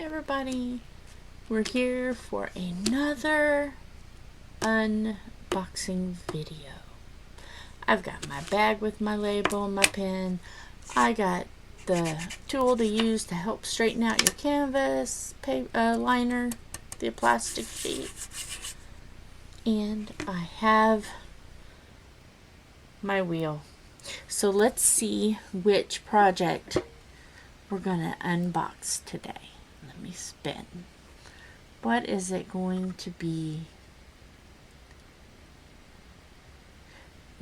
everybody, we're here for another unboxing video. I've got my bag with my label and my pen. I got the tool to use to help straighten out your canvas liner, the plastic sheet, and I have my wheel. So let's see which project we're gonna unbox today. Let me spin. What is it going to be?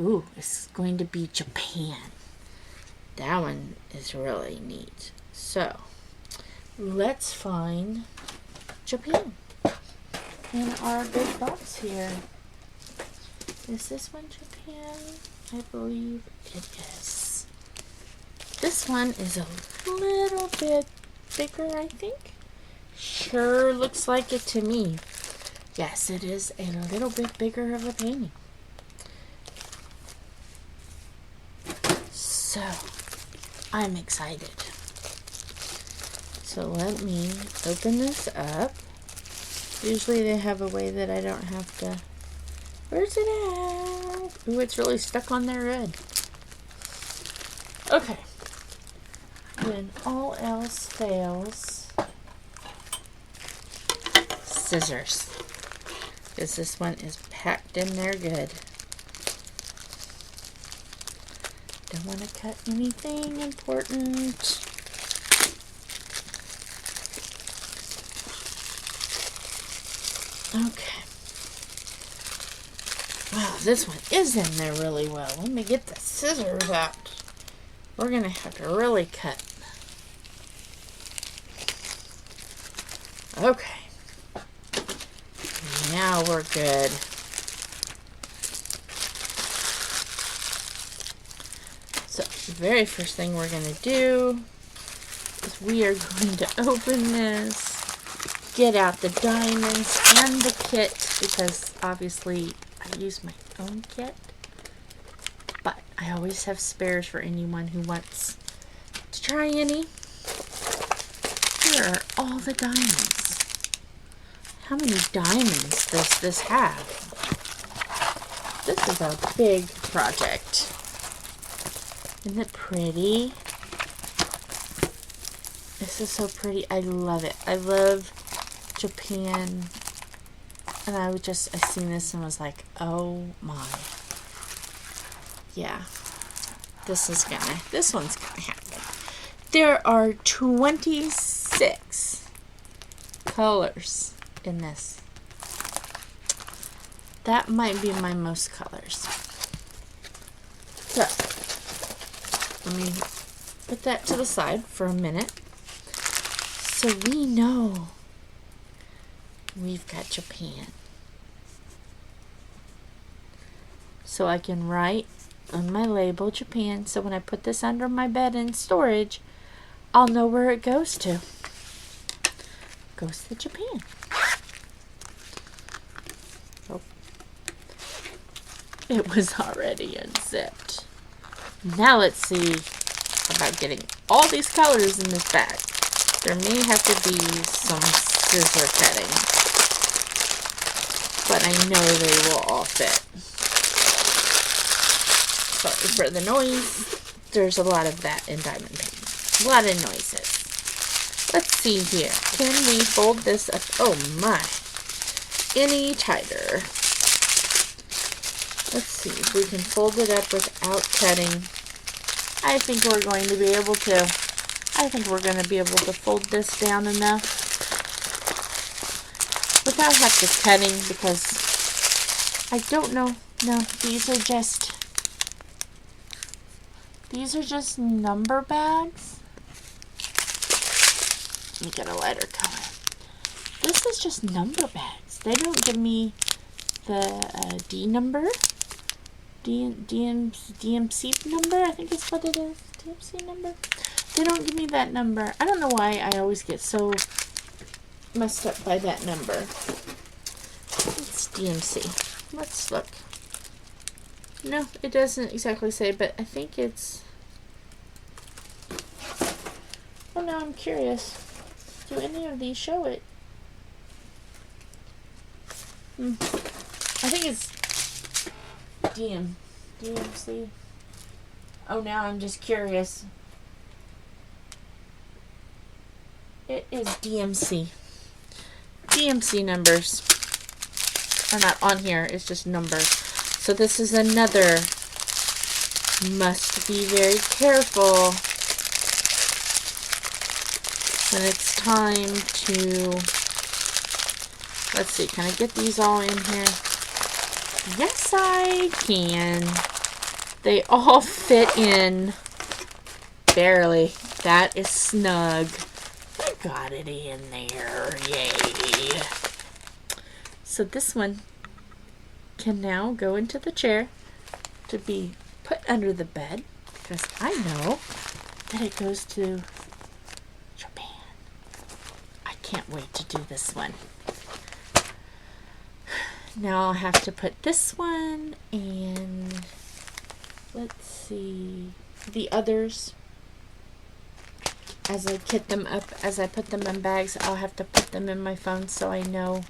Ooh, it's going to be Japan. That one is really neat. So, let's find Japan in our big box here. Is this one Japan? I believe it is. This one is a little bit bigger, I think. Sure looks like it to me. Yes, it is a little bit bigger of a painting. So, I'm excited. So let me open this up. Usually they have a way that I don't have to... Where's it at? Ooh, it's really stuck on there red. Okay. When all else fails, scissors. Because this one is packed in there good. Don't want to cut anything important. Okay. Wow, this one is in there really well. Let me get the scissors out. We're going to have to really cut. Okay. Now we're good. So, the very first thing we're going to do is we are going to open this, get out the diamonds and the kit, because obviously I use my own kit, but I always have spares for anyone who wants to try any. Here are all the diamonds. How many diamonds does this have? This is a big project. Isn't it pretty? This is so pretty. I love it. I love Japan. And I seen this and was like, oh my. Yeah. This one's gonna happen. There are 26 colors in this. That might be my most colors. So, let me put that to the side for a minute. So we know we've got Japan. So I can write on my label Japan. So when I put this under my bed in storage, I'll know where it goes to. Goes to Japan. Oh. It was already unzipped. Now let's see about getting all these colors in this bag. There may have to be some scissor cutting, but I know they will all fit. Sorry for the noise. There's a lot of that in diamond painting. A lot of noises. Let's see here. Can we fold this up? Oh my. Any tighter. Let's see if we can fold it up without cutting. I think we're going to be able to. I think we're going to be able to fold this down enough without having to cutting, because I don't know. No, these are just number bags. Let me get a lighter color. This is just number bags. They don't give me the D number. DMC number, I think is what it is. DMC number. They don't give me that number. I don't know why I always get so messed up by that number. It's DMC. Let's look. No, it doesn't exactly say, but I think it's... Oh, now I'm curious. do any of these show it? I think it's DMC. Oh, now I'm just curious. It is DMC. DMC numbers are not on here. It's just numbers. So this is another must be very careful when it's time to, let's see, can I get these all in here? Yes, I can. They all fit in barely. That is snug. I got it in there. Yay. So this one can now go into the chair to be put under the bed, because I know that it goes to Japan. I can't wait to do this one. Now I'll have to put this one, and let's see, the others. As I kit them up, as I put them in bags, I'll have to put them in my phone so I know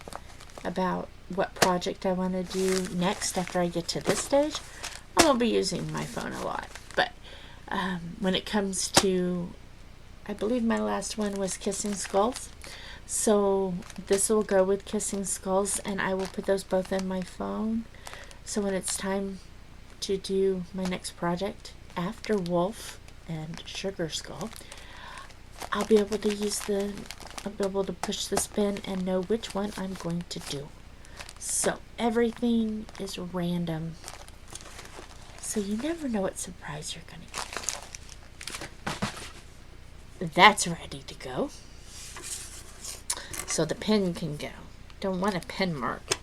about what project I want to do next after I get to this stage. I will be using my phone a lot, but when it comes to, I believe my last one was Kissing Skulls, so this will go with Kissing Skulls, and I will put those both in my phone, so when it's time to do my next project after Wolf and Sugar Skull, I'll be able to push the spin and know which one I'm going to do. So everything is random. So you never know what surprise you're going to get. That's ready to go. So the pen can go. Don't want a pen mark.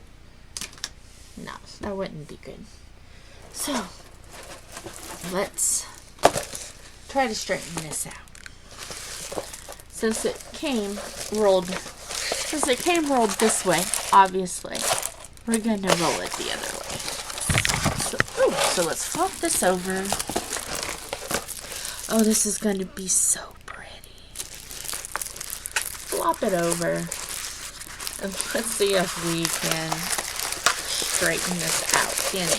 No, that wouldn't be good. So let's try to straighten this out. Since it came rolled this way, obviously, we're going to roll it the other way. So let's flop this over. Oh, this is going to be so pretty. Flop it over. And let's see if we can straighten this out. Let's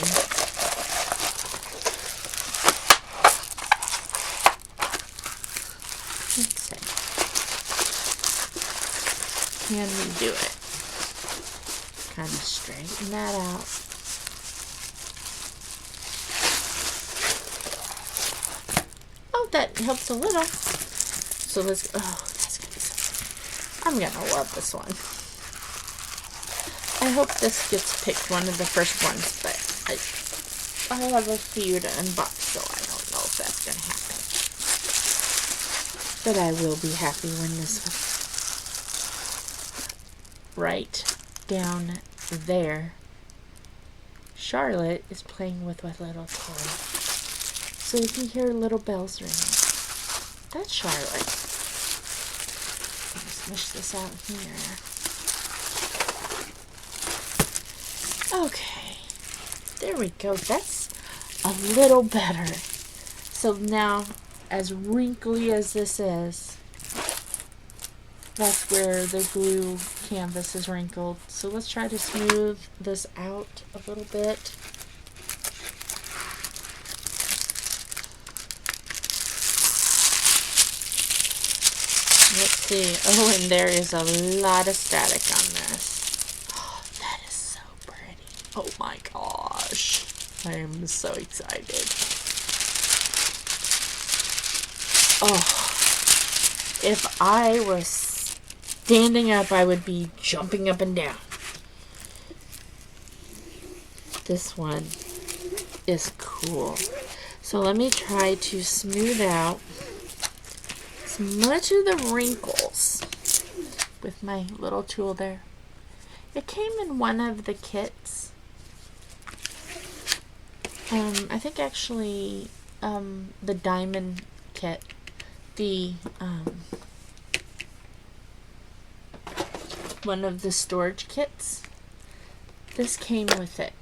see. Can we do it? Kind of straighten that out. Oh, that helps a little. So let's, oh, that's going to be so pretty. I'm going to love this one. I hope this gets picked one of the first ones, but I have a few to unbox, so I don't know if that's going to happen. But I will be happy when this one. Right down there, Charlotte is playing with a little toy. So you can hear little bells ringing. That's Charlotte. Let's smush this out here. Okay, there we go. That's a little better. So now, as wrinkly as this is, that's where the glue canvas is wrinkled. So let's try to smooth this out a little bit. Let's see. Oh, and there is a lot of static on this. Oh, that is so pretty. Oh my gosh. I am so excited. Oh, if I was standing up, I would be jumping up and down. This one is cool. So let me try to smooth out as much of the wrinkles with my little tool there. It came in one of the kits. I think actually the diamond kit. The one of the storage kits. This came with it.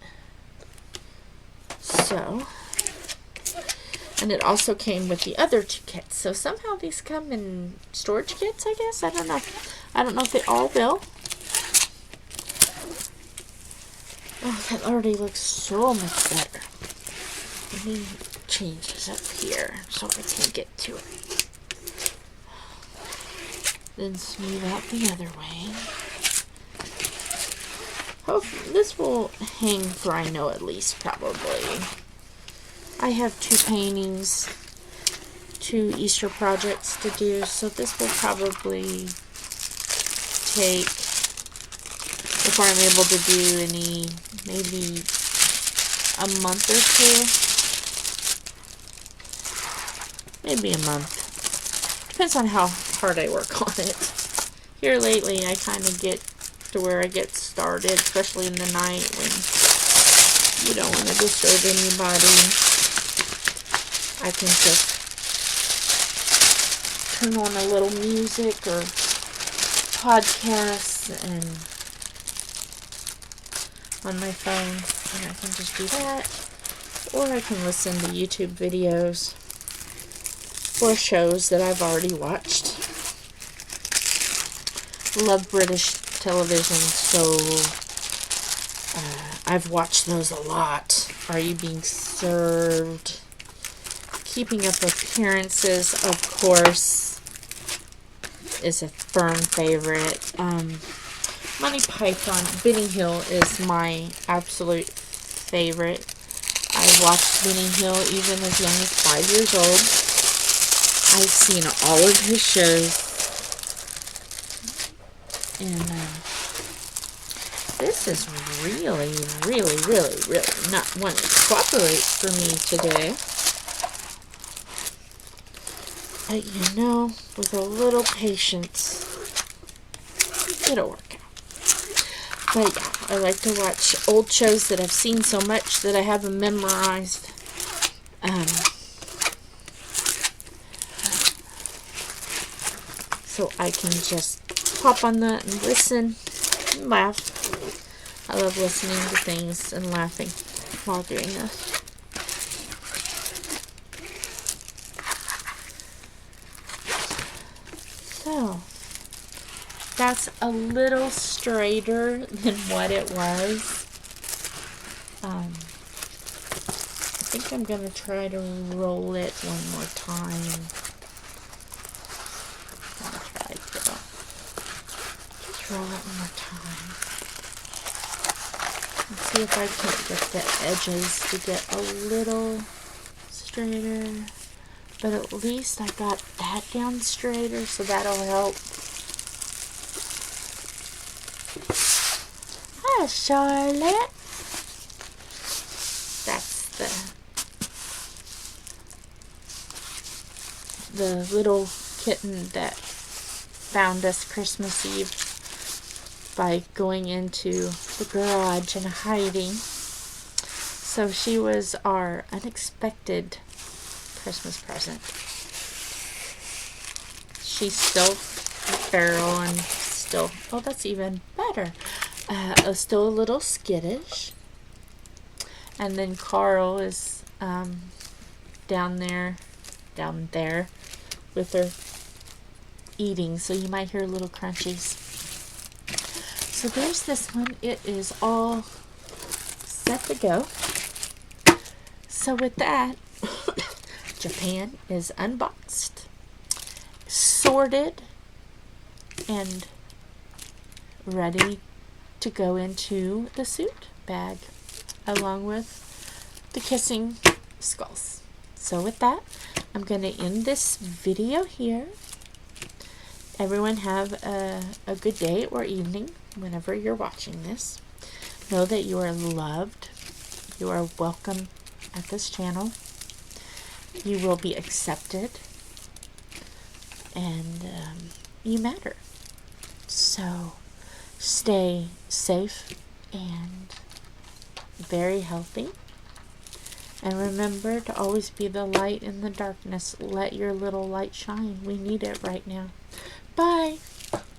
So, and it also came with the other two kits. So somehow these come in storage kits, I guess. I don't know. I don't know if they all will. Oh, that already looks so much better. Let me change this up here so I can get to it. Then smooth out the other way. Hopefully, this will hang for, I know, at least probably. I have 2 paintings, 2 Easter projects to do, so this will probably take, if I'm able to do any, maybe a month or 2. Maybe a month. Depends on how hard I work on it. Here lately, I kind of get to where I get started, especially in the night when you don't want to disturb anybody. I can just turn on a little music or podcasts and on my phone, and I can just do that. Or I can listen to YouTube videos or shows that I've already watched. Love British television, so I've watched those a lot. Are You Being Served? Keeping Up Appearances, of course, is a firm favorite. Monty Python, Benny Hill is my absolute favorite. I watched Benny Hill even as young as 5 years old. I've seen all of his shows. And this is really not wanting to cooperate for me today. But you know, with a little patience, it'll work out. But yeah, I like to watch old shows that I've seen so much that I have them memorized. So I can just pop on that and listen and laugh. I love listening to things and laughing while doing this. So, that's a little straighter than what it was. I think I'm going to try to roll it one more time. Roll it one more time. Let's see if I can't get the edges to get a little straighter. But at least I got that down straighter, so that'll help. Hi, Charlotte. That's the little kitten that found us Christmas Eve by going into the garage and hiding. So she was our unexpected Christmas present. She's still feral and still, oh, that's even better. Still a little skittish. And then Carl is down there with her eating, so you might hear little crunchies. So there's this one. It is all set to go. So with that, Japan is unboxed, sorted, and ready to go into the suit bag along with the kissing skulls. So with that, I'm going to end this video here. Everyone have a good day or evening whenever you're watching this. Know that you are loved. You are welcome at this channel. You will be accepted. And you matter. So stay safe and very healthy. And remember to always be the light in the darkness. Let your little light shine. We need it right now. Bye.